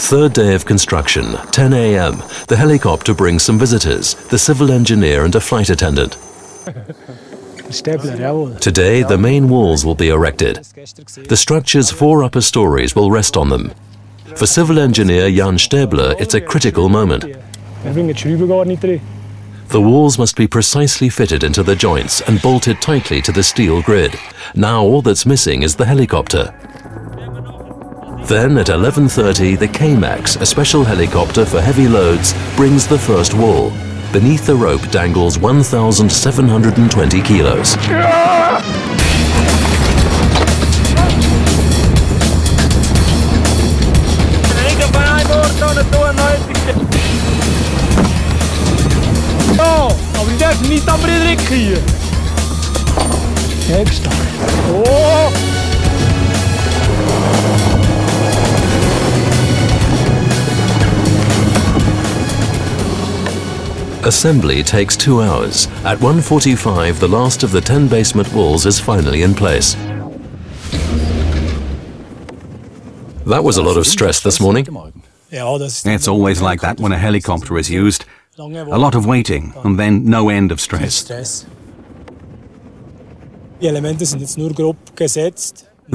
Third day of construction, 10 a.m. The helicopter brings some visitors, the civil engineer and a flight attendant. Today, the main walls will be erected. The structure's 4 upper stories will rest on them. For civil engineer Jan Stäbler, it's a critical moment. The walls must be precisely fitted into the joints and bolted tightly to the steel grid. Now all that's missing is the helicopter. Then at 11:30, the K-Max, a special helicopter for heavy loads, brings the first wall. Beneath the rope dangles 1,720 kilos. Assembly takes 2 hours. At 1:45, the last of the 10 basement walls is finally in place. That was a lot of stress this morning. It's always like that when a helicopter is used. A lot of waiting and then no end of stress.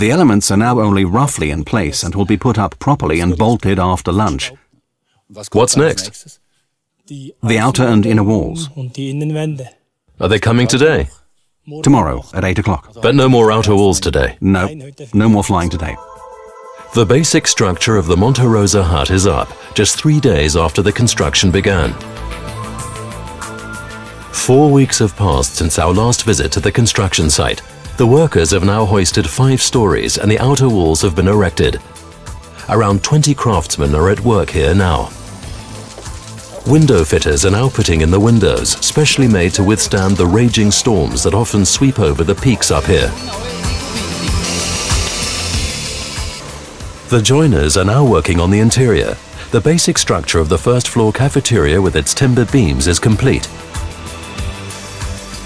The elements are now only roughly in place and will be put up properly and bolted after lunch. What's next? The outer and inner walls. Are they coming today? Tomorrow at 8 o'clock. But no more outer walls today? No, no more flying today. The basic structure of the Monte Rosa hut is up, just 3 days after the construction began. 4 weeks have passed since our last visit to the construction site. The workers have now hoisted 5 stories and the outer walls have been erected. Around 20 craftsmen are at work here now. Window fitters are now putting in the windows, specially made to withstand the raging storms that often sweep over the peaks up here. The joiners are now working on the interior. The basic structure of the first floor cafeteria with its timber beams is complete.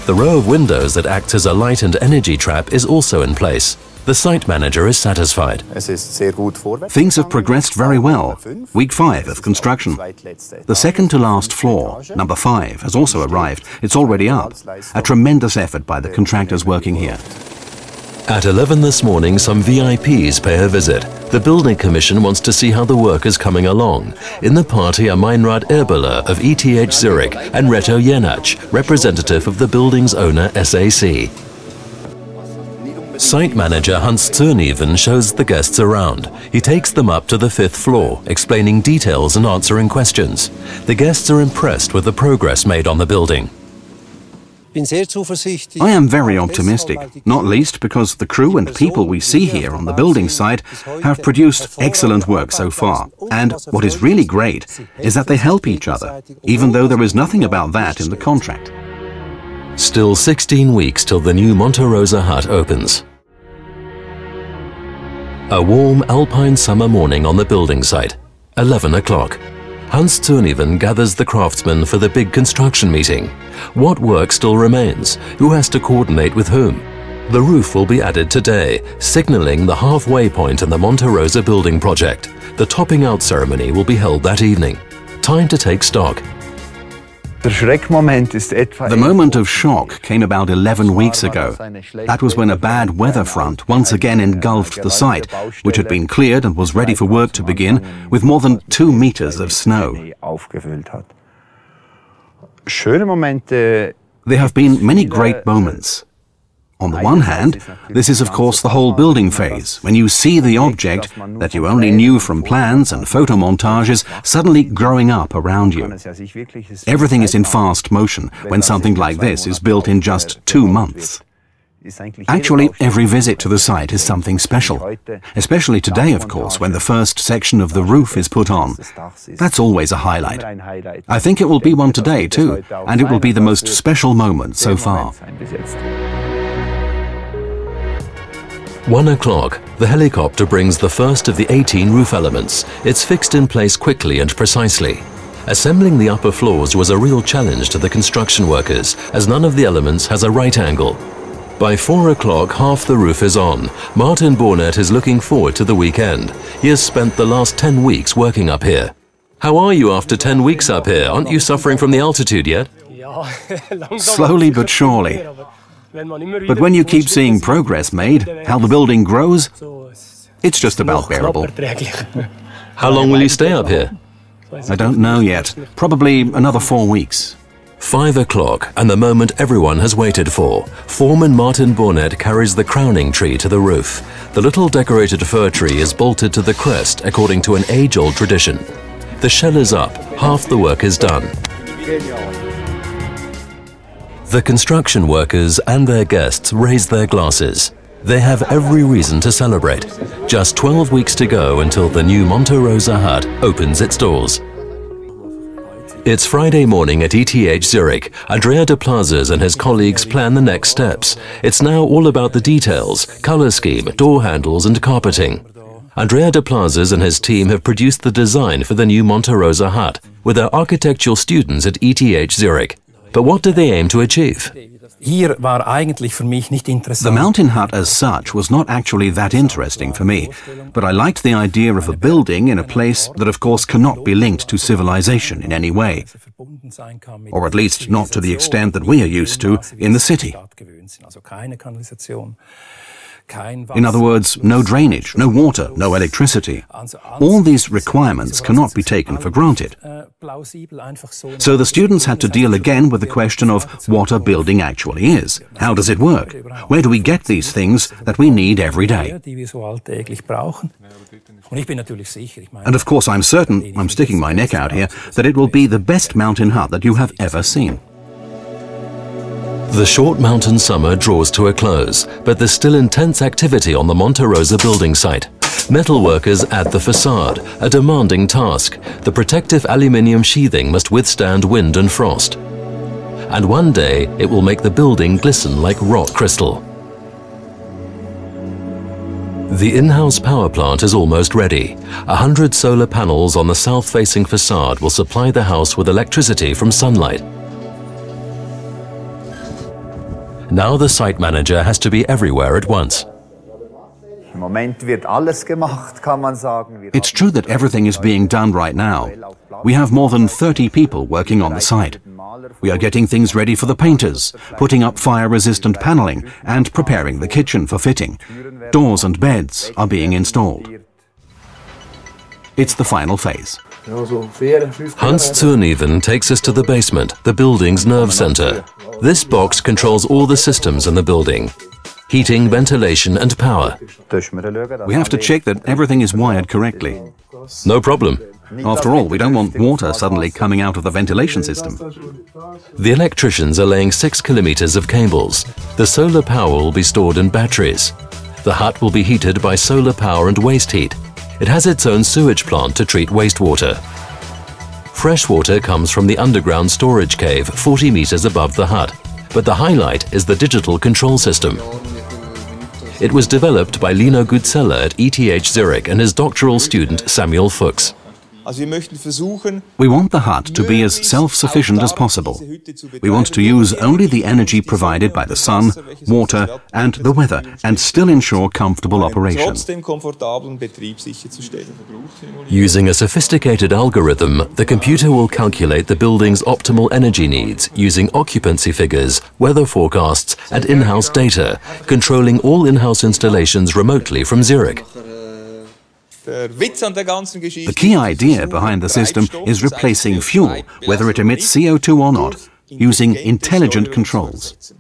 The row of windows that acts as a light and energy trap is also in place. The site manager is satisfied. Things have progressed very well. Week 5 of construction. The second to last floor, number 5, has also arrived. It's already up. A tremendous effort by the contractors working here. At 11 this morning, some VIPs pay a visit. The building commission wants to see how the work is coming along. In the party are Meinrad Erbeler of ETH Zurich and Reto Jenach, representative of the building's owner SAC. Site manager Hans Zerneven shows the guests around. He takes them up to the 5th floor, explaining details and answering questions. The guests are impressed with the progress made on the building. I am very optimistic, not least because the crew and people we see here on the building site have produced excellent work so far. And what is really great is that they help each other, even though there is nothing about that in the contract. Still 16 weeks till the new Monte Rosa hut opens. A warm alpine summer morning on the building site, 11 o'clock. Hans Zerneven gathers the craftsmen for the big construction meeting. What work still remains? Who has to coordinate with whom? The roof will be added today, signaling the halfway point in the Monte Rosa building project. The topping out ceremony will be held that evening. Time to take stock. The moment of shock came about 11 weeks ago. That was when a bad weather front once again engulfed the site, which had been cleared and was ready for work to begin, with more than 2 meters of snow. There have been many great moments. On the one hand, this is of course the whole building phase, when you see the object that you only knew from plans and photomontages suddenly growing up around you. Everything is in fast motion when something like this is built in just 2 months. Actually, every visit to the site is something special, especially today, of course, when the first section of the roof is put on. That's always a highlight. I think it will be one today too, and it will be the most special moment so far. 1 o'clock, the helicopter brings the first of the 18 roof elements. It's fixed in place quickly and precisely. Assembling the upper floors was a real challenge to the construction workers, as none of the elements has a right angle. By 4 o'clock, half the roof is on. Martin Bornet is looking forward to the weekend. He has spent the last 10 weeks working up here. How are you after 10 weeks up here? Aren't you suffering from the altitude yet? Slowly but surely. But when you keep seeing progress made, how the building grows, it's just about bearable. How long will you stay up here? I don't know yet. Probably another 4 weeks. 5 o'clock, and the moment everyone has waited for. Foreman Martin Bornet carries the crowning tree to the roof. The little decorated fir tree is bolted to the crest according to an age-old tradition. The shell is up, half the work is done. The construction workers and their guests raise their glasses. They have every reason to celebrate. Just 12 weeks to go until the new Monte Rosa hut opens its doors. It's Friday morning at ETH Zurich. Andrea de Plazas and his colleagues plan the next steps. It's now all about the details, color scheme, door handles and carpeting. Andrea de Plazas and his team have produced the design for the new Monte Rosa hut with their architectural students at ETH Zurich. But what do they aim to achieve? The mountain hut as such was not actually that interesting for me, but I liked the idea of a building in a place that of course cannot be linked to civilization in any way, or at least not to the extent that we are used to in the city. In other words, no drainage, no water, no electricity. All these requirements cannot be taken for granted. So the students had to deal again with the question of what a building actually is. How does it work? Where do we get these things that we need every day? And of course I'm certain, I'm sticking my neck out here, that it will be the best mountain hut that you have ever seen. The short mountain summer draws to a close, but there's still intense activity on the Monte Rosa building site. Metal workers add the facade, a demanding task. The protective aluminium sheathing must withstand wind and frost. And one day, it will make the building glisten like rock crystal. The in-house power plant is almost ready. 100 solar panels on the south-facing facade will supply the house with electricity from sunlight. Now the site manager has to be everywhere at once. It's true that everything is being done right now. We have more than 30 people working on the site. We are getting things ready for the painters, putting up fire-resistant paneling and preparing the kitchen for fitting. Doors and beds are being installed. It's the final phase. Hans Zurnieven takes us to the basement, the building's nerve center. This box controls all the systems in the building: heating, ventilation and power. We have to check that everything is wired correctly. No problem. After all, we don't want water suddenly coming out of the ventilation system. The electricians are laying 6 kilometers of cables. The solar power will be stored in batteries. The hut will be heated by solar power and waste heat. It has its own sewage plant to treat wastewater. Fresh water comes from the underground storage cave 40 meters above the hut, but the highlight is the digital control system. It was developed by Lino Gutzella at ETH Zurich and his doctoral student Samuel Fuchs. We want the hut to be as self-sufficient as possible. We want to use only the energy provided by the sun, water and the weather and still ensure comfortable operation. Using a sophisticated algorithm, the computer will calculate the building's optimal energy needs using occupancy figures, weather forecasts and in-house data, controlling all in-house installations remotely from Zurich. The key idea behind the system is replacing fuel, whether it emits CO2 or not, using intelligent controls.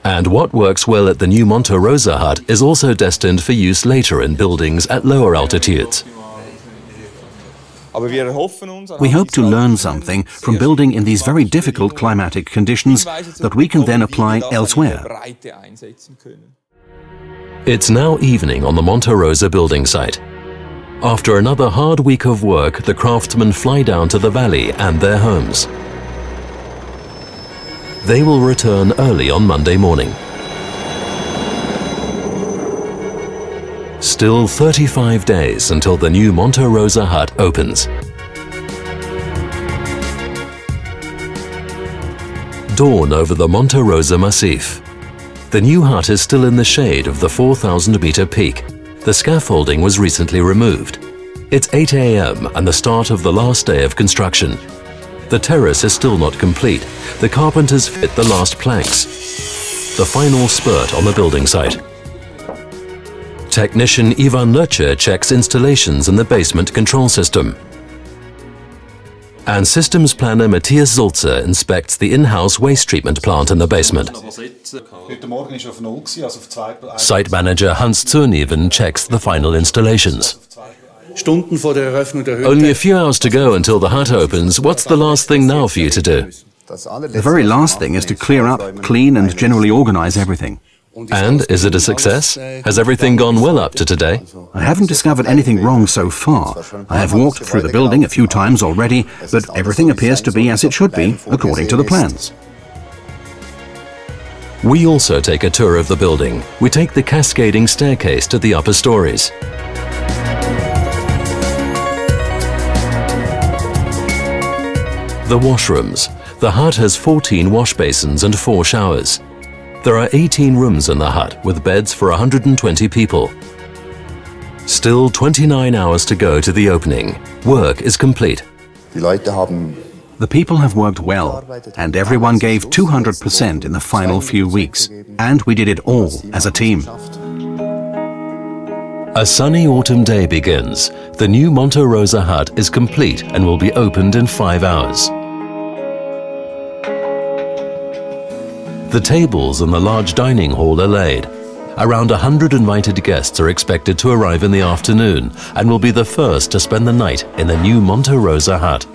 And what works well at the new Monte Rosa hut is also destined for use later in buildings at lower altitudes. We hope to learn something from building in these very difficult climatic conditions that we can then apply elsewhere. It's now evening on the Monte Rosa building site. After another hard week of work, the craftsmen fly down to the valley and their homes. They will return early on Monday morning. Still 35 days until the new Monte Rosa hut opens. Dawn over the Monte Rosa Massif. The new hut is still in the shade of the 4,000-meter peak. The scaffolding was recently removed. It's 8 a.m. and the start of the last day of construction. The terrace is still not complete. The carpenters fit the last planks. The final spurt on the building site. Technician Ivan Löcher checks installations in the basement control system. And systems planner Matthias Sulzer inspects the in-house waste treatment plant in the basement. Site manager Hans Zurnieven checks the final installations. Only a few hours to go until the hut opens. What's the last thing now for you to do? The very last thing is to clear up, clean and generally organize everything. And is it a success? Has everything gone well up to today? I haven't discovered anything wrong so far. I have walked through the building a few times already, but everything appears to be as it should be, according to the plans. We also take a tour of the building. We take the cascading staircase to the upper stories. The washrooms. The hut has 14 wash basins and 4 showers. There are 18 rooms in the hut with beds for 120 people. Still 29 hours to go to the opening. Work is complete. The people have worked well, and everyone gave 200% in the final few weeks. And we did it all as a team. A sunny autumn day begins. The new Monte Rosa hut is complete and will be opened in 5 hours. The tables in the large dining hall are laid. Around 100 invited guests are expected to arrive in the afternoon and will be the first to spend the night in the new Monte Rosa hut.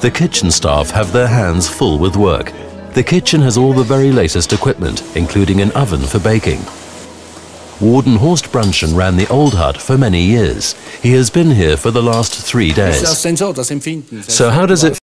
The kitchen staff have their hands full with work. The kitchen has all the very latest equipment, including an oven for baking. Warden Horst Brunschen ran the old hut for many years. He has been here for the last 3 days. So how does it